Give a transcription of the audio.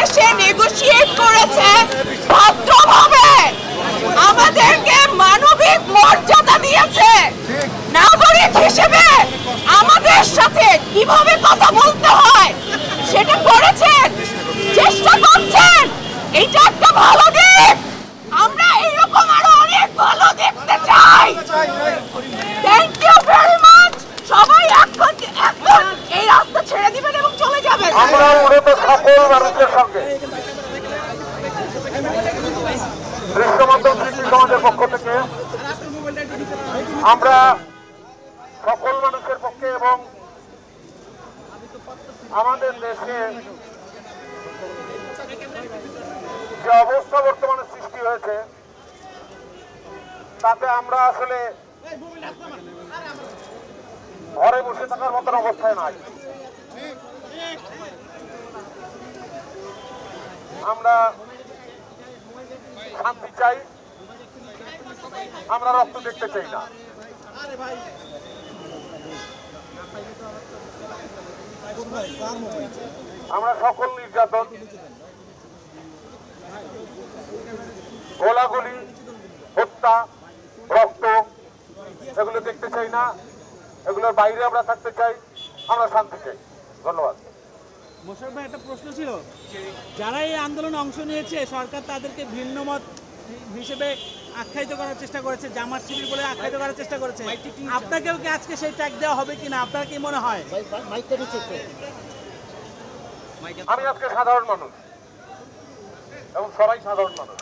এসে নেগোশিয়েট করেছে ভদ্রভাবে, আমাদেরকে মানবিক মর্যাদা দিয়েছে, নাগরিক হিসেবে আমাদের সাথে কিভাবে কথা বলতে হয় সেটা করেছেন, চেষ্টা করছেন। এটা একটা ভালো দিক। আমরা এইরকম আরো অনেক ভালো দেখতে চাই। Thank you very much. সবাই এখন এই রাস্তা ছেড়ে দিবেন এবং চলে যাবেন। আমরা মূলত সকল মানুষের সঙ্গে দৃশ্যমাধ্যম শিল্পী সমাজের পক্ষ থেকে আমরা সকল মানুষের পক্ষে এবং আমাদের দেশে যে অবস্থা বর্তমানে সৃষ্টি হয়েছে তাতে আমরা আসলে ঘরে বসে থাকার মতন অবস্থায় নাই। আমরা শান্তি চাই, আমরা রক্ত দেখতে চাই না। আমরা সকল নির্যাতন, গোলাগুলি, হত্যা, রক্ত এগুলো দেখতে চাই না। এগুলোর বাইরে আমরা থাকতে চাই, আমরা শান্তি চাই। ধন্যবাদ। মোশাররফ ভাই, একটা প্রশ্ন ছিল, যারা এই আন্দোলনে অংশ নিয়েছে সরকার তাদেরকে ভিন্ন মত হিসেবে আখ্যায়িত করার চেষ্টা করেছে, জামাত শিবির বলে আখ্যায়িত করার চেষ্টা করেছে, আপনাকেও কি আজকে সেই ট্যাগ দেওয়া হবে কিনা, আপনার কি মনে হয়? আমি আজকে সাধারণ মানুষ এবং সবাই সাধারণ মানুষ।